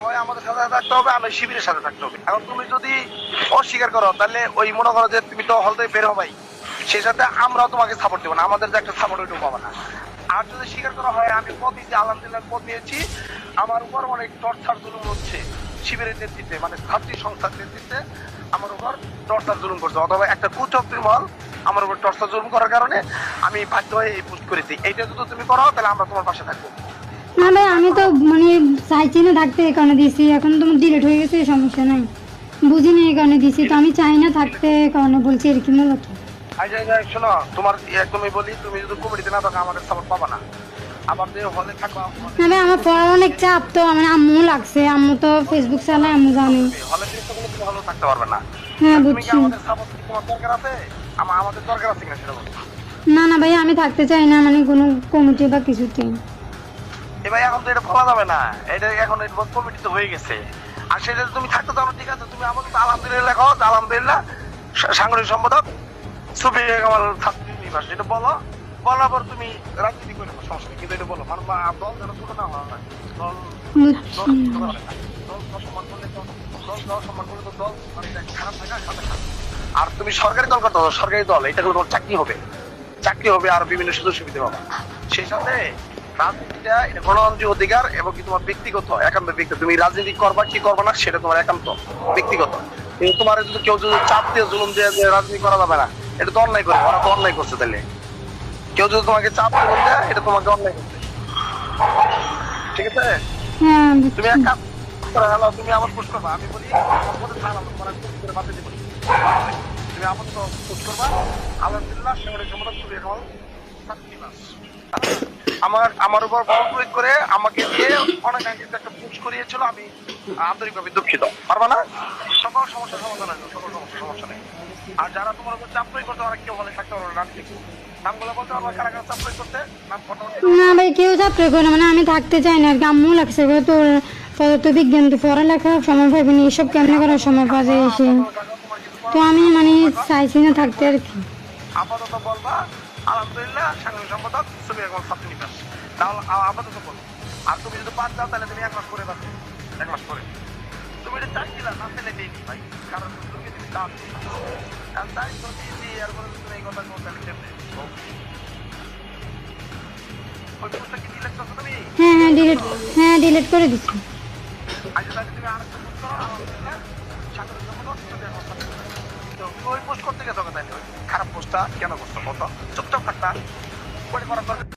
হয় আমাদের সাথে থাকতে হবে, আমি শিবিরের সাথে থাকতে হবে। এখন তুমি যদি অস্বীকার করো তাহলে ওই মনে করো যে তুমি তো হল থেকে বের হবাই, সেই সাথে আমরাও তোমাকে সাপোর্ট দেবো না, আমাদের যে একটা সাপোর্ট ওইটুকু পাবো না। আর যদি স্বীকার করা হয় আমি পদ দিয়েছি, আলহামদুলিল্লাহ পদ নিয়েছি, আমার উপর অনেক টর্চার জুলুম হচ্ছে শিবিরের নেতৃত্বে, মানে ছাত্রী সংস্থার নেতৃত্বে আমার উপর টর্চার জুলুম করছে, অথবা একটা কুচক্রী মহল আমার উপর টর্চার জুলুম করার কারণে আমি বাধ্য হয়ে এই পোস্ট করেছি। এইটা যদি তুমি করো তাহলে আমরা তোমার পাশে থাকবো। না ভাই, আমি তো মানে চাইছি না থাকতে, এই কারণে দিয়েছি। এখন তোমার ডিলেট হয়ে গেছে, সমস্যা নাই, বুঝিনি এই কারণে দিয়েছি। তো আমি চাই না থাকতে, এই কারণে বলছি আর কি মূলত। শোনো, তোমার একদমই বলি, তুমি যদি কমিটিতে না থাকো আমাদের সাপোর্ট পাবা না। আবার যে হলে থাকো, না ভাই, আমার পড়ার অনেক চাপ, তো আমার আম্মু লাগছে, আম্মু তো ফেসবুক চালায়, আম্মু জানে। হলে কিন্তু তুমি ভালো থাকতে পারবে না। হ্যাঁ তুমি কি বুঝছি। আমাদের সাপোর্ট তোমার দরকার আছে? আমাদের দরকার আছে কিনা সেটা বলো। না না ভাই, আমি থাকতে চাই না, মানে কোনো কমিটি বা কিছুতে। ভাই এখন তো এটা বলা যাবে না, এটা এখন কমিটি তো হয়ে গেছে। আর সেটা তুমি থাকতে চাও না, ঠিক আছে, তুমি আমাকে আলহামদুলিল্লাহ লেখো, আলহামদুলিল্লাহ সাংগঠনিক সম্পাদক সুফি কামাল ছাত্র নিবাস, এটা বলো। বলার পর তুমি রাজনীতি করে সমস্যা নেই, কিন্তু এটা বলো মানে দল যেন ছোট না হয়। দল বুঝছি। দল সম্মান করলে তো দল সম্মান করলে তো দল মানে এটা খারাপ থাকে না, সাথে খারাপ। আর তুমি সরকারি দল করতে হবে, সরকারি দল এটা করলে তোমার চাকরি হবে, চাকরি হবে আর বিভিন্ন সুযোগ সুবিধা পাবা। সেই সাথে রাজনীতিটা এটা গণতান্ত্রিক অধিকার এবং কি তোমার ব্যক্তিগত একান্ত ব্যক্তি, তুমি রাজনীতি করবা কি করবা না সেটা তোমার একান্ত ব্যক্তিগত। কিন্তু তোমার যদি কেউ যদি চাপ দিয়ে জুলুম দিয়ে যে রাজনীতি করা যাবে না, এটা তো অন্যায় করে, ওরা তো অন্যায় করছে। তাহলে কেউ যদি তোমাকে চাপ জুলুম দেয়, এটা তোমাকে অন্যায় করছে, ঠিক আছে? হ্যাঁ তুমি বুঝছি। এক কাজ করে, হ্যালো তুমি আমার পোস্ট করবা, আমি বলি তোমার করে বাদ দিতে বলি, তুমি আমার তো পোস্ট করবা, আলহামদুলিল্লাহ সাংগঠনিক সম্পাদক সুফি কামাল ছাত্র নিবাস। আমার উপর বল প্রয়োগ করে আমাকে দিয়ে অনাকাঙ্ক্ষিত একটা পোস্ট করিয়েছিল, আমি আন্তরিকভাবে দুঃখিত। পারবা না? সকল সমস্যার সমাধান আছে, সকল সমস্যা নেই। আর যারা তোমার উপর চাপ প্রয়োগ করতে, ওরা কেউ বলে থাকতে পারবে না। নামগুলো বলতে পারবা কারা কারা চাপ প্রয়োগ করতে? নাম না ভাই, কেউ ছাত্র করে না, মানে আমি থাকতে চাই না আর কি। আম্মু লাগছে গো, তোর পদার্থ বিজ্ঞান তো পড়ালেখা সময় পাইনি, এসব কেমনে করার সময় পাওয়া যায় এসে। তো আমি মানে চাইছি না থাকতে আর কি। আপাতত বলবা আলহামদুলিল্লাহ সাংগঠনিক সম্পাদক সুফি কামাল ছাত্র নিবাস, তাহলে আপাতত বলো। আর তুমি যদি পাঁচ যাও তাহলে তুমি 1 মাস করে পাবে, 1 মাস করে। তুমি এটা চাইছিলা না, পেলে দিইনি ভাই, কারণ তুমি তুমি চাপ চাই তো দিয়েছি, এরপরে তুমি এই কথা বলতে কেমনে? ওই পোস্টটা কি ডিলেট করছো তুমি? হ্যাঁ হ্যাঁ ডিলিট, হ্যাঁ ডিলিট করে দিচ্ছি। আচ্ছা তাহলে তুমি আরেকটা পোস্ট করো, আলহামদুলিল্লাহ সাংগঠনিক সম্পাদক সুফি কামাল ছাত্র নিবাস। তো তুমি ওই পোস্ট করতে গেছো, তাহলে ওই খারাপ পোস্টটা কেন করছো বলতো? চুপচাপ থাকতা, করে করার দরকার